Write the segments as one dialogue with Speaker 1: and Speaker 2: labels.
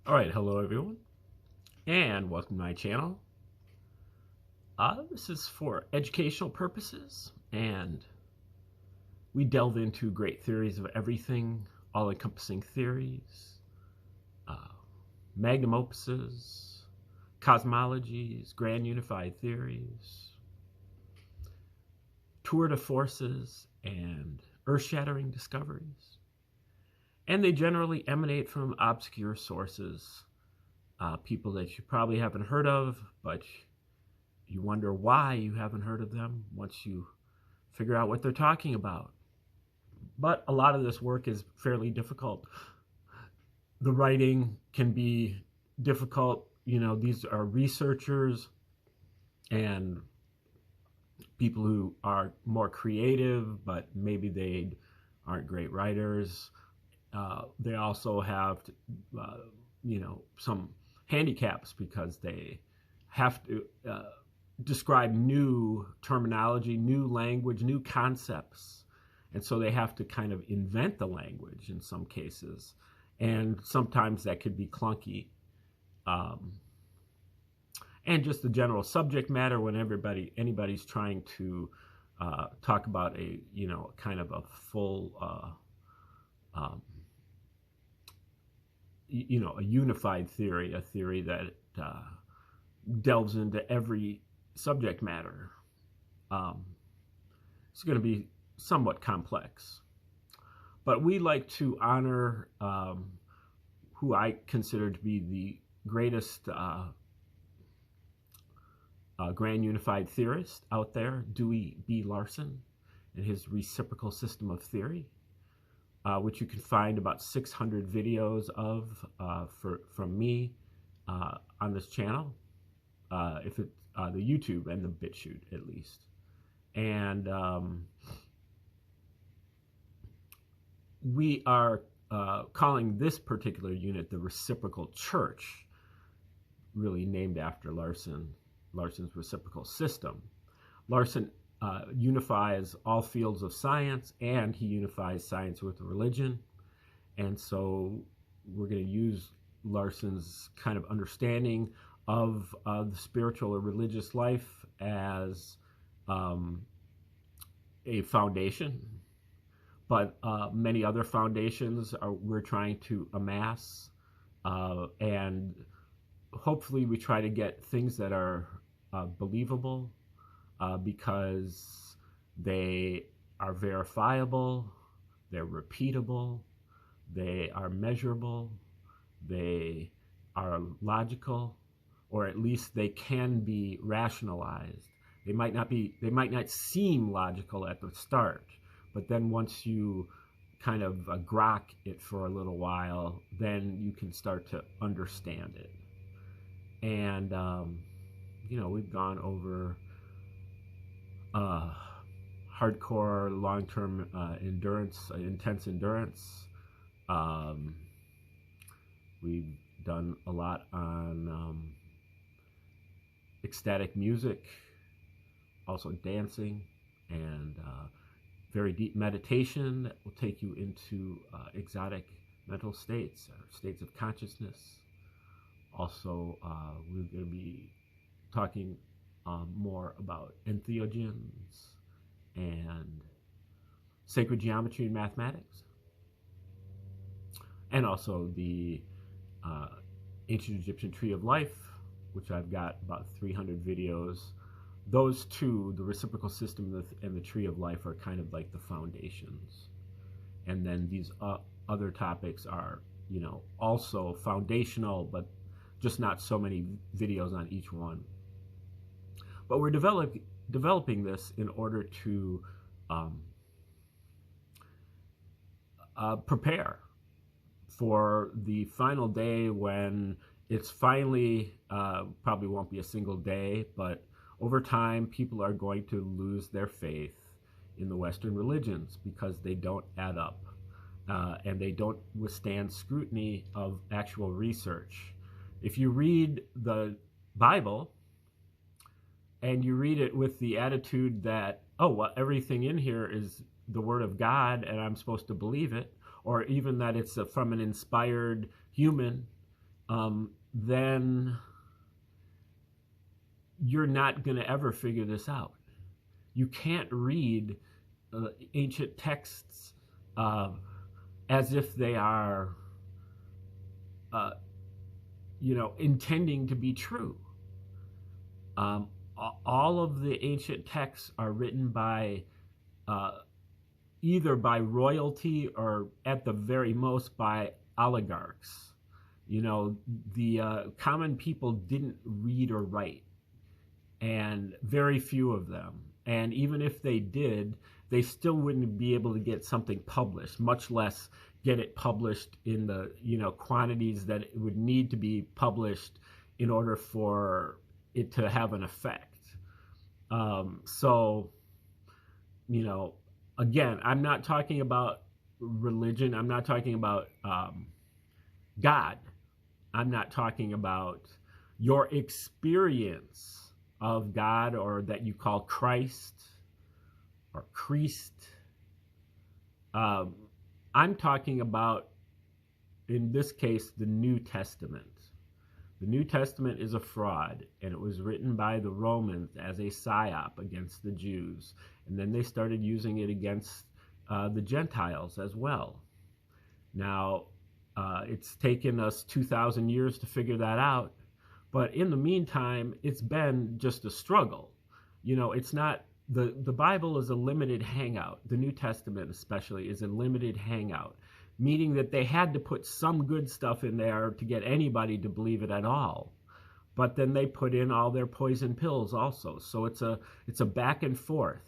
Speaker 1: Alright, hello everyone, and welcome to my channel. This is for educational purposes, and we delve into great theories of everything, all-encompassing theories, uh, magnum opuses, cosmologies, grand unified theories, tour de forces, and earth-shattering discoveries. And they generally emanate from obscure sources, people that you probably haven't heard of, but you wonder why you haven't heard of them once you figure out what they're talking about. But a lot of this work is fairly difficult. The writing can be difficult. These are researchers and people who are more creative, but maybe they aren't great writers. They also have, some handicaps because they have to describe new terminology, new language, new concepts. And so they have to kind of invent the language in some cases. And sometimes that could be clunky. And just the general subject matter when anybody's trying to talk about a kind of a full a unified theory, a theory that delves into every subject matter. It's going to be somewhat complex, but we like to honor who I consider to be the greatest grand unified theorist out there, Dewey B. Larson, and his reciprocal system of theory, which you can find about 600 videos of from me on this channel, if it's the YouTube and the BitChute at least. And we are calling this particular unit the Reciprocal Church, really named after Larson's reciprocal system. Larson unifies all fields of science, and he unifies science with religion. And so we're going to use Larson's kind of understanding of the spiritual or religious life as a foundation. But many other foundations we're trying to amass, and hopefully we try to get things that are believable, because they are verifiable, they're repeatable, they are measurable, they are logical, or at least they can be rationalized. They might not seem logical at the start, but then once you kind of grok it for a little while, then you can start to understand it. And we've gone over hardcore, long-term endurance, intense endurance. We've done a lot on ecstatic music, also dancing, and very deep meditation that will take you into exotic mental states, or states of consciousness. Also, we're going to be talking more about entheogens and sacred geometry and mathematics, and also the ancient Egyptian tree of life, which I've got about 300 videos. Those two, the reciprocal system and the tree of life, are kind of like the foundations. And then these other topics are, also foundational, but just not so many videos on each one. But we're developing this in order to prepare for the final day, when it's finally, probably won't be a single day, but over time people are going to lose their faith in the Western religions because they don't add up, and they don't withstand scrutiny of actual research. If you read the Bible and you read it with the attitude that, oh, well, everything in here is the Word of God and I'm supposed to believe it, or even that it's from an inspired human, then you're not going to ever figure this out. You can't read ancient texts as if they are, intending to be true. All of the ancient texts are written by either by royalty or at the very most by oligarchs. The common people didn't read or write, and very few of them. And even if they did, they still wouldn't be able to get something published, much less get it published in the quantities that it would need to be published in order for it to have an effect. Again, I'm not talking about religion. I'm not talking about God. I'm not talking about your experience of God, or that you call Christ or Christ. I'm talking about, in this case, the New Testament. The New Testament is a fraud, and it was written by the Romans as a psyop against the Jews. And then they started using it against the Gentiles as well. Now, it's taken us 2,000 years to figure that out. But in the meantime, it's been just a struggle. It's not, the Bible is a limited hangout. The New Testament especially is a limited hangout, meaning that they had to put some good stuff in there to get anybody to believe it at all. But then they put in all their poison pills also. So it's a back and forth.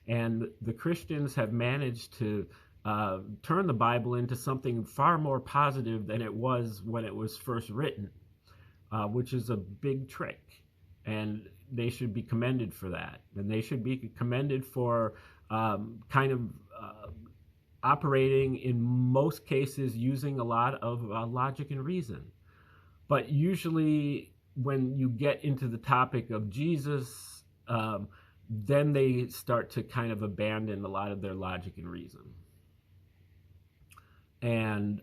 Speaker 1: And the Christians have managed to turn the Bible into something far more positive than it was when it was first written, which is a big trick. And they should be commended for that. And they should be commended for operating in most cases using a lot of logic and reason. But usually when you get into the topic of Jesus, then they start to kind of abandon a lot of their logic and reason. And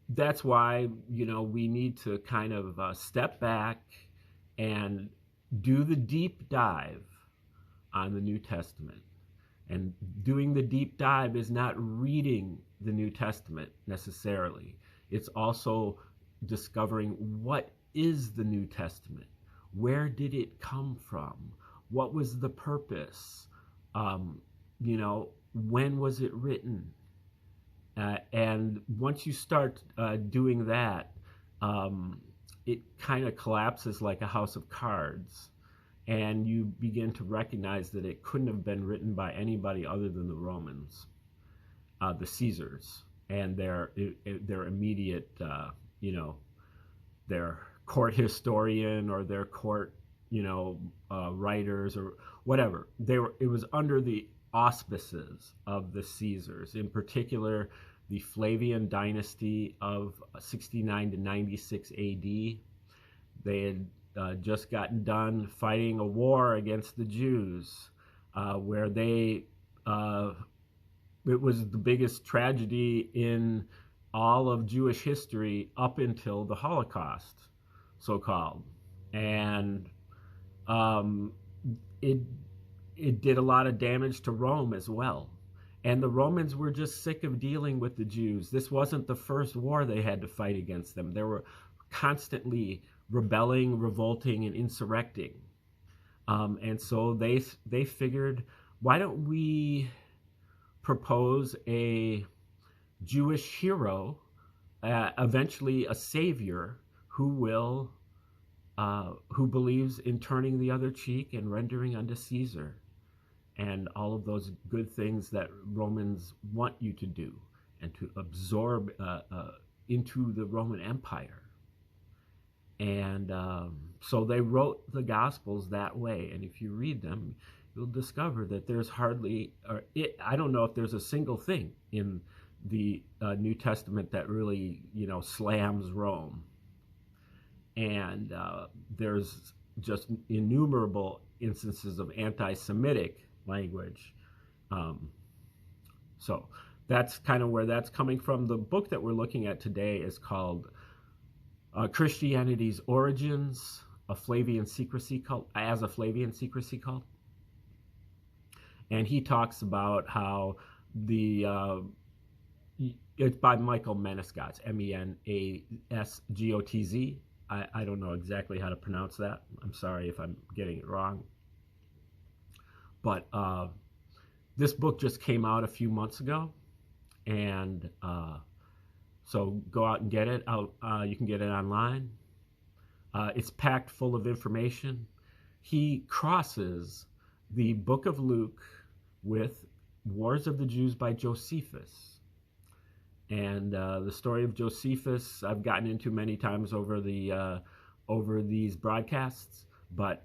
Speaker 1: that's why, we need to kind of step back and do the deep dive on the New Testament. And doing the deep dive is not reading the New Testament necessarily. It's also discovering what is the New Testament? Where did it come from? What was the purpose? When was it written? And once you start doing that, it kind of collapses like a house of cards. And you begin to recognize that it couldn't have been written by anybody other than the Romans, the Caesars, and their immediate, their court historian or their court, writers or whatever. It was under the auspices of the Caesars, in particular the Flavian dynasty of 69 to 96 AD. They had just gotten done fighting a war against the Jews, where it was the biggest tragedy in all of Jewish history up until the Holocaust, so-called. And it did a lot of damage to Rome as well. And the Romans were just sick of dealing with the Jews. This wasn't the first war they had to fight against them. They were constantly rebelling, revolting, and insurrecting. And so they figured, why don't we propose a Jewish hero, eventually a savior, who believes in turning the other cheek and rendering unto Caesar, and all of those good things that Romans want you to do and to absorb into the Roman Empire. And so they wrote the Gospels that way. And if you read them, you'll discover that there's hardly, I don't know if there's a single thing in the New Testament that really, slams Rome. And there's just innumerable instances of anti-Semitic language. So that's kind of where that's coming from. The book that we're looking at today is called Christianity's Origins, a Flavian Secrecy Cult, as a Flavian Secrecy Cult. And he talks about how it's by Michael Menesgotz, Menesgotz. I don't know exactly how to pronounce that. I'm sorry if I'm getting it wrong. But this book just came out a few months ago, and so go out and get it. You can get it online. It's packed full of information. He crosses the Book of Luke with Wars of the Jews by Josephus. And the story of Josephus I've gotten into many times over these broadcasts, but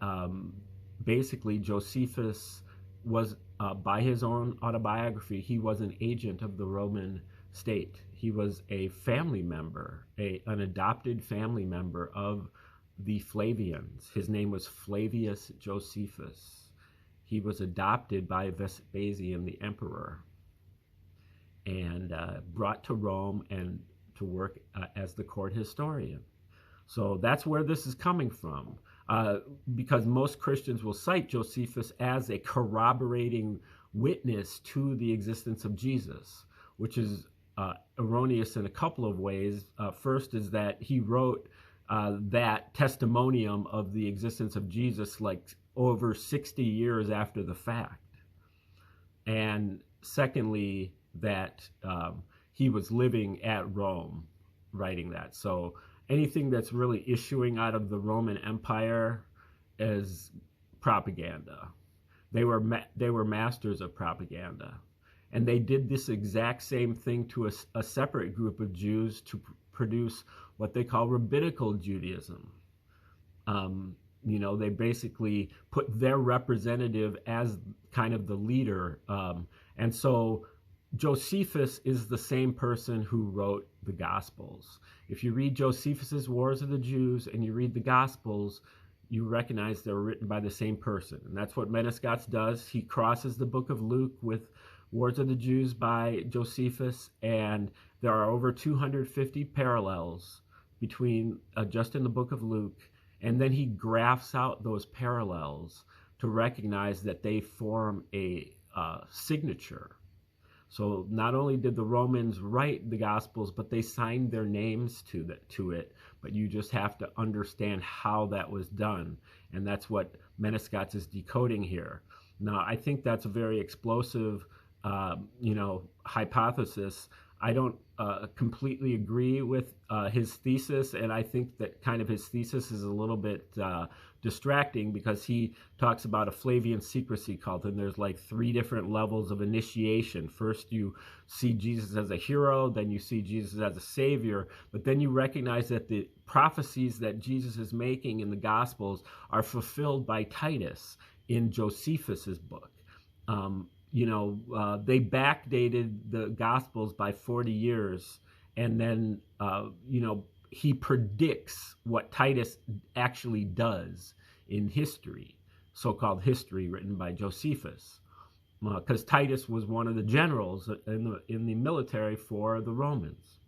Speaker 1: basically Josephus was, by his own autobiography, he was an agent of the Roman state. He was a family member, an adopted family member of the Flavians. His name was Flavius Josephus. He was adopted by Vespasian, the emperor, and brought to Rome and to work as the court historian. So that's where this is coming from, because most Christians will cite Josephus as a corroborating witness to the existence of Jesus, which is erroneous in a couple of ways. First is that he wrote that testimonium of the existence of Jesus like over 60 years after the fact. And secondly, that he was living at Rome writing that. So anything that's really issuing out of the Roman Empire is propaganda. They were masters of propaganda. And they did this exact same thing to a separate group of Jews to produce what they call rabbinical Judaism. They basically put their representative as kind of the leader. And so Josephus is the same person who wrote the Gospels. If you read Josephus's Wars of the Jews and you read the Gospels, you recognize they're written by the same person. And that's what Menesgotz does. He crosses the book of Luke with Wars of the Jews by Josephus, and there are over 250 parallels between just in the book of Luke. And then he graphs out those parallels to recognize that they form a signature. So not only did the Romans write the Gospels, but they signed their names to it. But you just have to understand how that was done. And that's what Menesgotz is decoding here. Now, I think that's a very explosive, hypothesis. I don't completely agree with his thesis, and I think that kind of his thesis is a little bit distracting, because he talks about a Flavian secrecy cult, and there's like 3 different levels of initiation. First, you see Jesus as a hero, then you see Jesus as a savior, but then you recognize that the prophecies that Jesus is making in the Gospels are fulfilled by Titus in Josephus's book. They backdated the Gospels by 40 years, and then, he predicts what Titus actually does in history, so-called history written by Josephus, because Titus was one of the generals in the military for the Romans.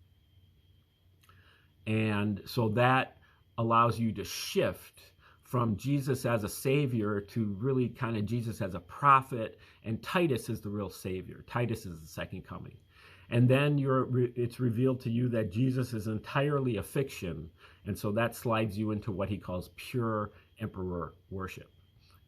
Speaker 1: And so that allows you to shift from Jesus as a savior to really kind of Jesus as a prophet, and Titus is the real savior. Titus is the second coming. And then it's revealed to you that Jesus is entirely a fiction, and so that slides you into what he calls pure emperor worship.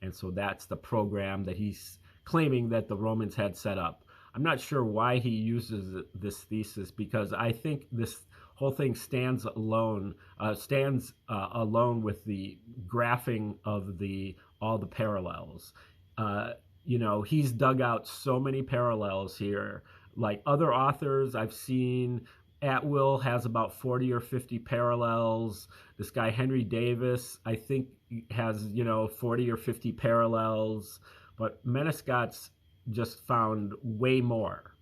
Speaker 1: And so that's the program that he's claiming that the Romans had set up. I'm not sure why he uses this thesis, because I think this whole thing stands alone with the graphing of all the parallels. He's dug out so many parallels here. Like other authors I've seen, Atwill has about 40 or 50 parallels. This guy Henry Davis, I think, has 40 or 50 parallels. But Menesgotz just found way more.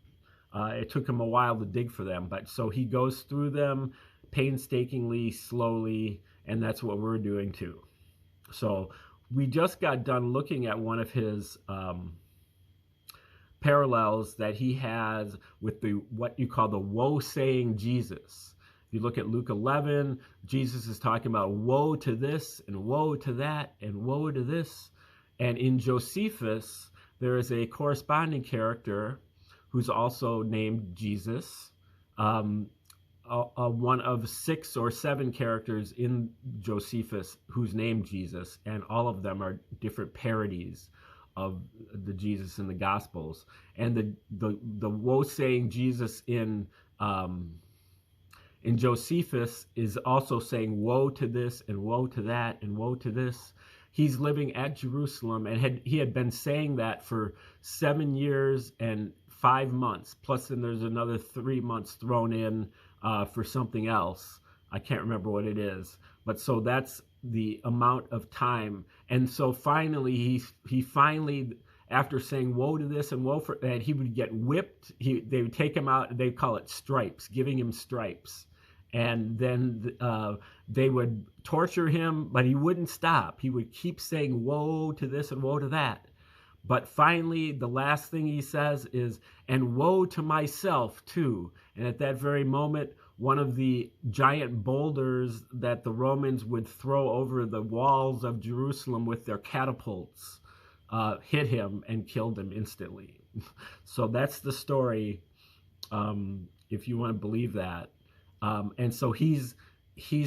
Speaker 1: It took him a while to dig for them, but so he goes through them painstakingly, slowly, and that's what we're doing too. So we just got done looking at one of his parallels that he has with what you call the woe-saying Jesus. If you look at Luke 11, Jesus is talking about woe to this and woe to that and woe to this. And in Josephus, there is a corresponding character who's also named Jesus, one of 6 or 7 characters in Josephus who's named Jesus, and all of them are different parodies of the Jesus in the Gospels. And the woe-saying Jesus in Josephus is also saying woe to this and woe to that and woe to this. He's living at Jerusalem, and he had been saying that for 7 years and 5 months. Plus, then there's another 3 months thrown in for something else. I can't remember what it is. But so that's the amount of time. And so finally, he finally, after saying woe to this and woe for that, he would get whipped. They would take him out, they call it stripes, giving him stripes. And then they would torture him, but he wouldn't stop. He would keep saying woe to this and woe to that. But finally, the last thing he says is, and woe to myself too. And at that very moment, one of the giant boulders that the Romans would throw over the walls of Jerusalem with their catapults hit him and killed him instantly. So that's the story, if you want to believe that. And so he's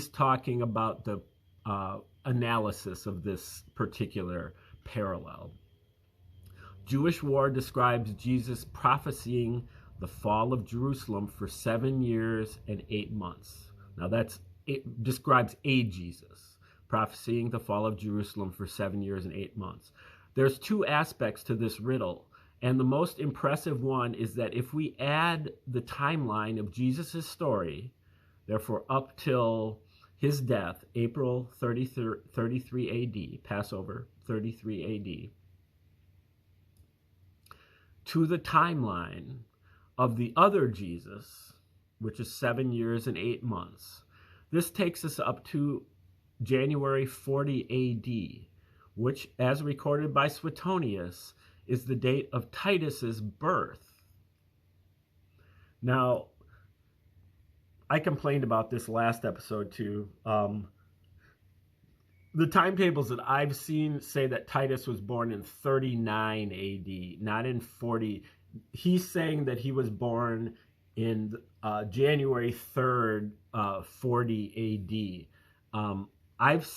Speaker 1: talking about the analysis of this particular parallel. Jewish War describes Jesus prophesying the fall of Jerusalem for 7 years and 8 months. Now it describes a Jesus prophesying the fall of Jerusalem for 7 years and 8 months. There's 2 aspects to this riddle, and the most impressive one is that if we add the timeline of Jesus' story, therefore up till his death, April 33 AD, Passover 33 AD, to the timeline of the other Jesus, which is 7 years and 8 months. This takes us up to January 40 AD, which, as recorded by Suetonius, is the date of Titus's birth. Now, I complained about this last episode too. The timetables that I've seen say that Titus was born in 39 AD, not in 40. He's saying that he was born in January 3rd, 40 AD. I've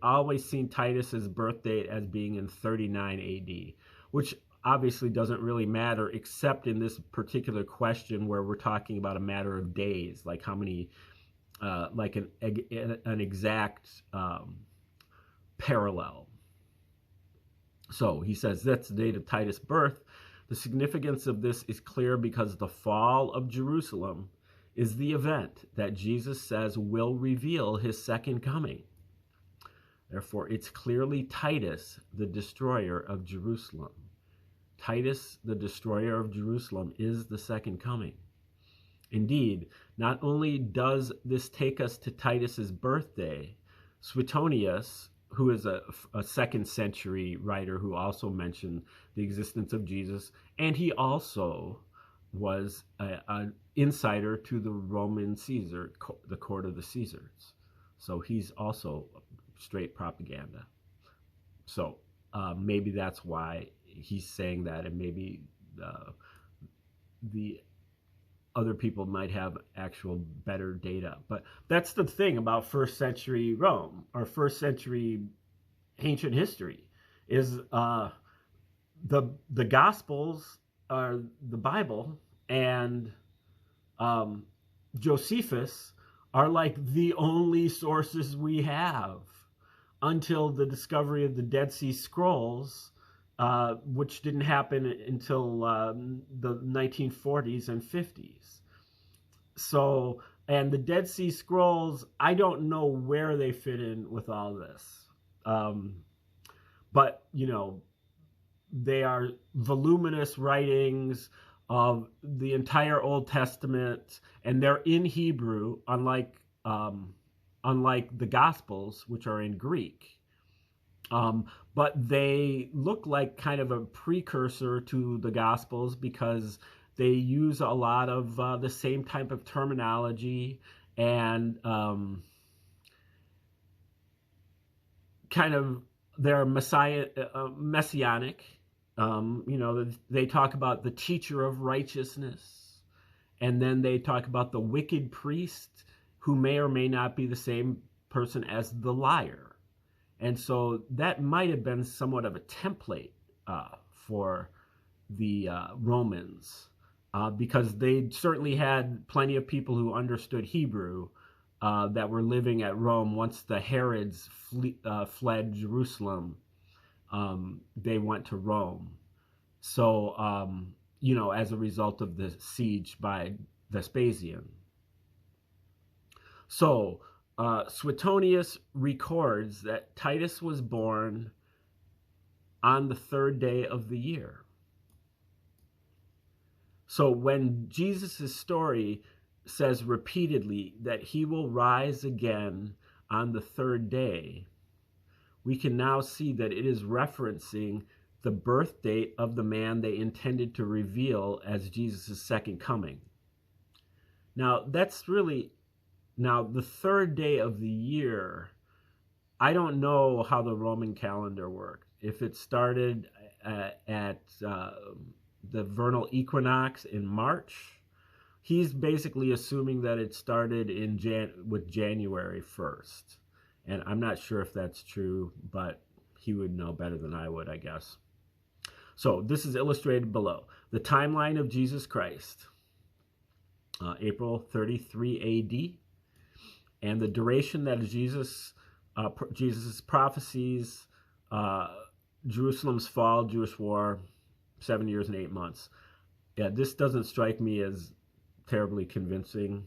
Speaker 1: always seen Titus's birth date as being in 39 AD, which obviously doesn't really matter, except in this particular question where we're talking about a matter of days, like how many, like an exact parallel. So he says that's the date of Titus' birth. The significance of this is clear because the fall of Jerusalem is the event that Jesus says will reveal his second coming. Therefore, it's clearly Titus, the destroyer of Jerusalem. Titus, the destroyer of Jerusalem, is the second coming. Indeed, not only does this take us to Titus's birthday, Suetonius, who is a 2nd century writer who also mentioned the existence of Jesus, and he also was an insider to the Roman Caesar, the court of the Caesars. So he's also straight propaganda. So maybe that's why he's saying that, and maybe the other people might have actual better data. But that's the thing about 1st century Rome, or 1st century ancient history, is the Gospels are the Bible, and Josephus are like the only sources we have until the discovery of the Dead Sea Scrolls, which didn't happen until the 1940s and 50s. So, and the Dead Sea Scrolls, I don't know where they fit in with all this. But, you know, they are voluminous writings of the entire Old Testament, and they're in Hebrew, unlike the Gospels, which are in Greek. But they look like kind of a precursor to the Gospels because they use a lot of the same type of terminology and kind of they're messianic. They talk about the teacher of righteousness, and then they talk about the wicked priest who may or may not be the same person as the liar. And so that might have been somewhat of a template for the Romans, because they certainly had plenty of people who understood Hebrew that were living at Rome once the Herods fled Jerusalem. They went to Rome. So, as a result of the siege by Vespasian. So, Suetonius records that Titus was born on the 3rd day of the year. So when Jesus' story says repeatedly that he will rise again on the 3rd day, we can now see that it is referencing the birth date of the man they intended to reveal as Jesus' second coming. Now, that's really, now the 3rd day of the year, I don't know how the Roman calendar worked. If it started at the vernal equinox in March, he's basically assuming that it started with January 1st. And I'm not sure if that's true, but he would know better than I would, I guess. So this is illustrated below. The timeline of Jesus Christ, April 33 AD, and the duration that Jesus' prophecies, Jerusalem's fall, Jewish war, 7 years and 8 months. Yeah, this doesn't strike me as terribly convincing,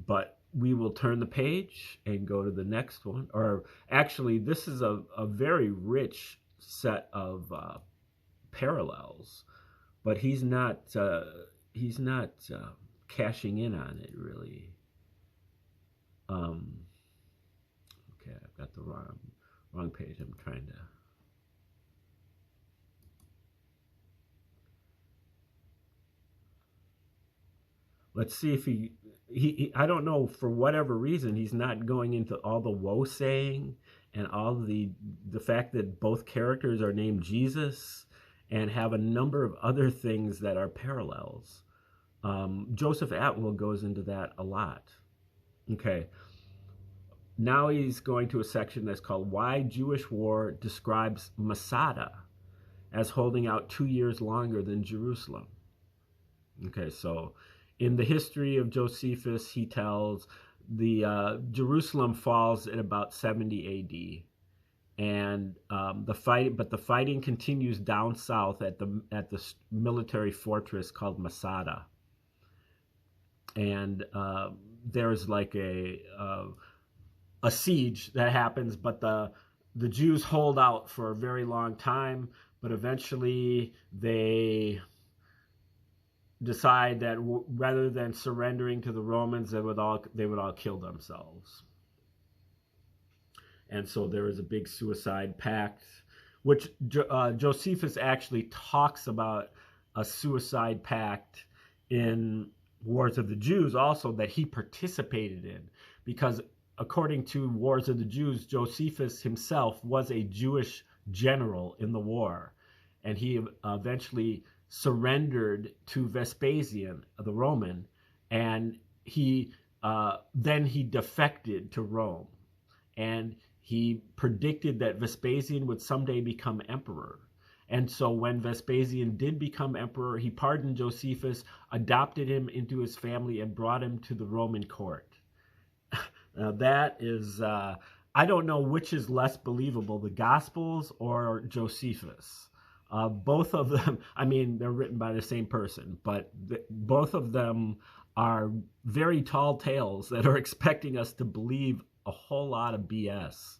Speaker 1: but we will turn the page and go to the next one. Or actually, this is a very rich set of parallels, but he's not cashing in on it really. Okay, I've got the wrong page. I'm trying to. Let's see if he I don't know, for whatever reason, he's not going into all the woe saying and all the fact that both characters are named Jesus and have a number of other things that are parallels. Joseph Atwill goes into that a lot. Okay. Now he's going to a section that's called Why Jewish War Describes Masada as holding out 2 years longer than Jerusalem. Okay, so in the history of Josephus, he tells the Jerusalem falls at about 70 AD, and the fighting continues down south at the military fortress called Masada, and there's like a siege that happens, but the Jews hold out for a very long time, but eventually they decide that rather than surrendering to the Romans, they would all kill themselves. And so there is a big suicide pact, which Josephus actually talks about a suicide pact in Wars of the Jews also that he participated in, because according to Wars of the Jews, Josephus himself was a Jewish general in the war, and he eventually surrendered to Vespasian, the Roman, and then he defected to Rome, and he predicted that Vespasian would someday become emperor. And so when Vespasian did become emperor, he pardoned Josephus, adopted him into his family, and brought him to the Roman court. Now that is, I don't know which is less believable, the Gospels or Josephus. Both of them, I mean, they're written by the same person, but both of them are very tall tales that are expecting us to believe a whole lot of BS.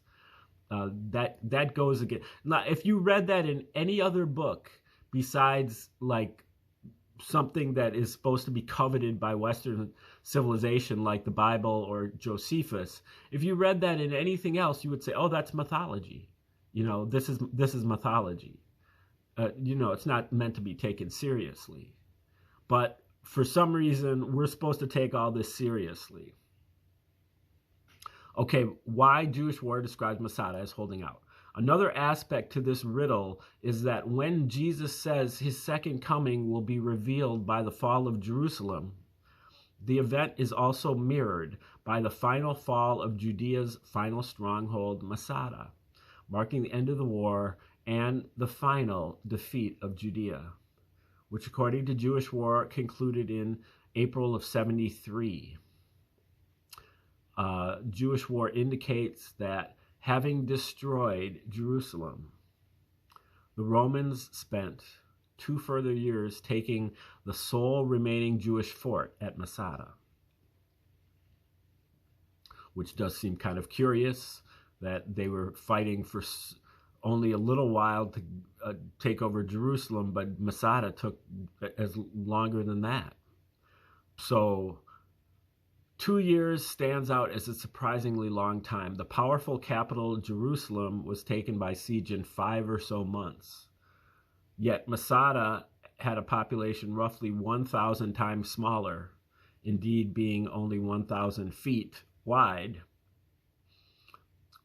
Speaker 1: That goes again. Now, if you read that in any other book besides like something that is supposed to be coveted by Western civilization, like the Bible or Josephus, if you read that in anything else, you would say, "Oh, that's mythology." This is mythology. It's not meant to be taken seriously. But for some reason, we're supposed to take all this seriously. Okay, why Jewish war describes Masada as holding out? Another aspect to this riddle is that when Jesus says his second coming will be revealed by the fall of Jerusalem, the event is also mirrored by the final fall of Judea's final stronghold, Masada, marking the end of the war and the final defeat of Judea, which according to Jewish war concluded in April of 73. Jewish war indicates that having destroyed Jerusalem, the Romans spent 2 further years taking the sole remaining Jewish fort at Masada, which does seem kind of curious that they were fighting for only a little while to take over Jerusalem, but Masada took as longer than that. So 2 years stands out as a surprisingly long time. The powerful capital, Jerusalem, was taken by siege in 5 or so months. Yet Masada had a population roughly 1,000 times smaller, indeed being only 1,000 feet wide,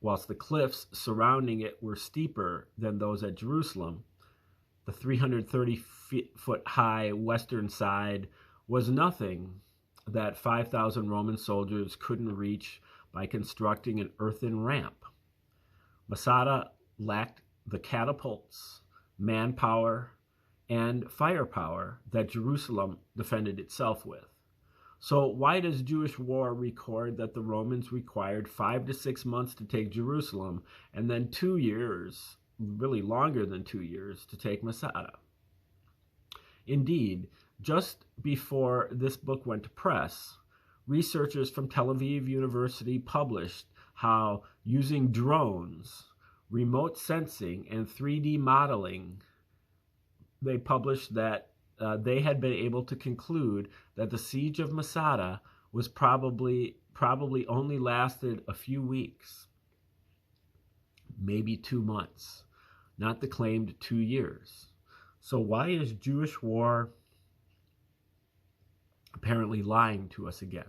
Speaker 1: whilst the cliffs surrounding it were steeper than those at Jerusalem. The 330-foot high western side was nothing that 5,000 Roman soldiers couldn't reach by constructing an earthen ramp. Masada lacked the catapults, manpower, and firepower that Jerusalem defended itself with. So why does Jewish war record that the Romans required 5 to 6 months to take Jerusalem and then 2 years, really longer than 2 years, to take Masada? Indeed, just before this book went to press, researchers from Tel Aviv University published how using drones, remote sensing, and 3D modeling, they published that they had been able to conclude that the siege of Masada was probably only lasted a few weeks, maybe 2 months, not the claimed 2 years. So why is Jewish war apparently lying to us again?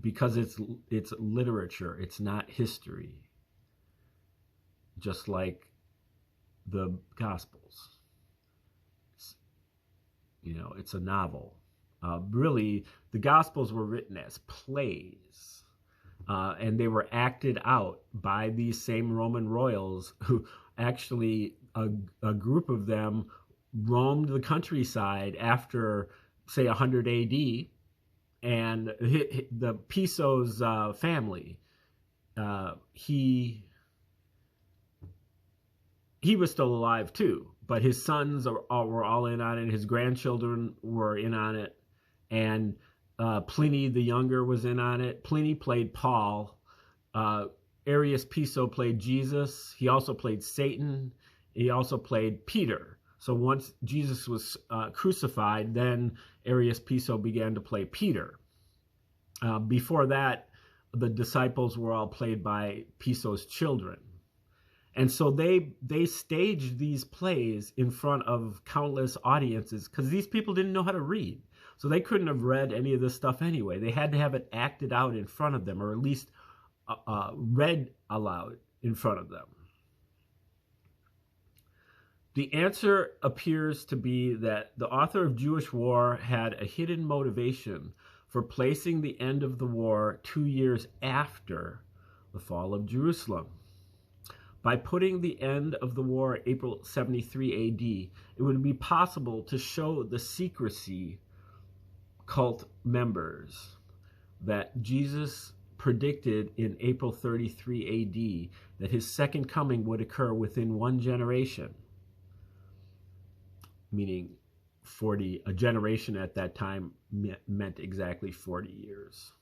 Speaker 1: Because it's literature, it's not history, just like the Gospels. It's a novel. Really, the Gospels were written as plays, and they were acted out by these same Roman royals who actually, a group of them roamed the countryside after, say, 100 AD, and the Piso's family, he was still alive too, but his sons were all in on it. His grandchildren were in on it, and Pliny the Younger was in on it. Pliny played Paul. Arius Piso played Jesus. He also played Satan. He also played Peter. So once Jesus was crucified, then Arius Piso began to play Peter. Before that, the disciples were all played by Piso's children. And so they staged these plays in front of countless audiences because these people didn't know how to read. So they couldn't have read any of this stuff anyway. They had to have it acted out in front of them, or at least read aloud in front of them. The answer appears to be that the author of Jewish War had a hidden motivation for placing the end of the war 2 years after the fall of Jerusalem. By putting the end of the war April 73 AD, it would be possible to show the secrecy cult members that Jesus predicted in April 33 AD that his second coming would occur within 1 generation, meaning 40, a generation at that time meant exactly 40 years.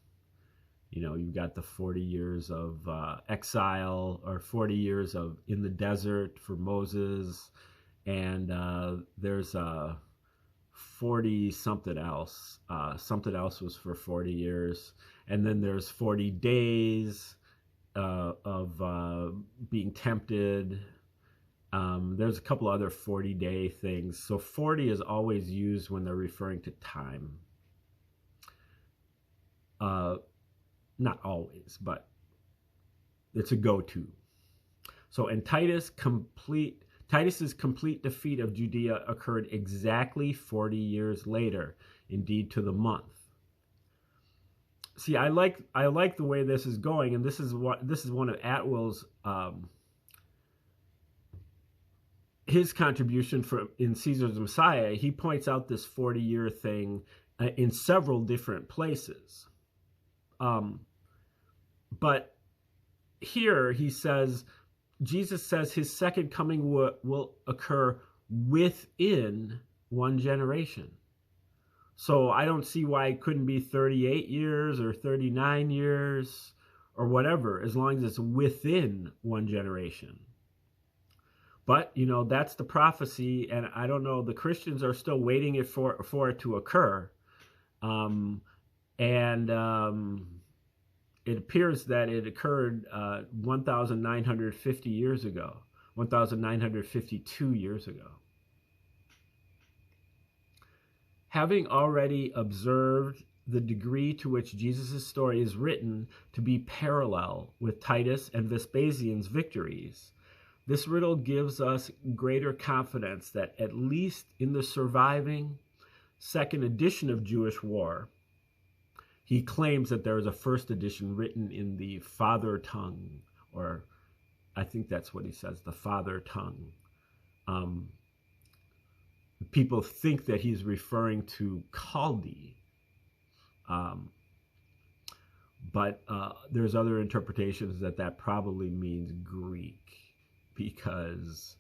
Speaker 1: You've got the 40 years of exile, or 40 years of in the desert for Moses, and there's 40 something else. Something else was for 40 years. And then there's 40 days of being tempted. There's a couple other 40-day things. So 40 is always used when they're referring to time. Not always, but it's a go-to. So in Titus's complete defeat of Judea occurred exactly 40 years later, indeed to the month. See, I like the way this is going, and this is one of Atwill's his contribution in Caesar's Messiah. He points out this 40-year thing in several different places. But here he says, Jesus says his second coming will occur within one generation. So I don't see why it couldn't be 38 years or 39 years or whatever, as long as it's within one generation. But, that's the prophecy, and I don't know, the Christians are still waiting for it to occur. It appears that it occurred 1,950 years ago, 1,952 years ago. Having already observed the degree to which Jesus' story is written to be parallel with Titus and Vespasian's victories, this riddle gives us greater confidence that at least in the surviving second edition of Jewish War, he claims that there is a first edition written in the father tongue, or I think that's what he says, the father tongue. People think that he's referring to Chaldee, but there's other interpretations that probably means Greek, because,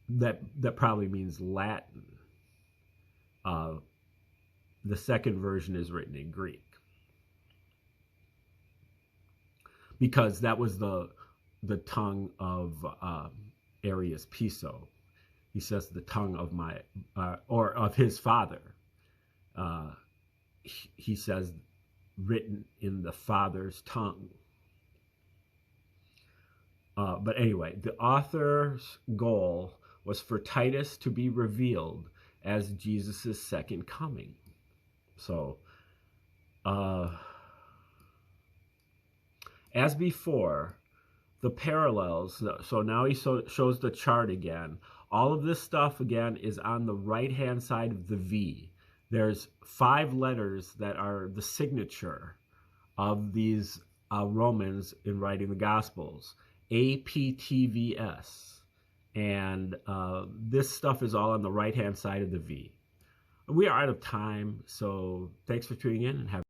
Speaker 1: that probably means Latin. The second version is written in Greek, because that was the tongue of Arius Piso. He says the tongue of or of his father. He says written in the father's tongue. But anyway, the author's goal was for Titus to be revealed as Jesus' second coming. So, as before, the parallels, so now he shows the chart again. All of this stuff, again, is on the right-hand side of the V. There's 5 letters that are the signature of these Romans in writing the Gospels. APTVS. And this stuff is all on the right-hand side of the V. We are out of time, so thanks for tuning in and have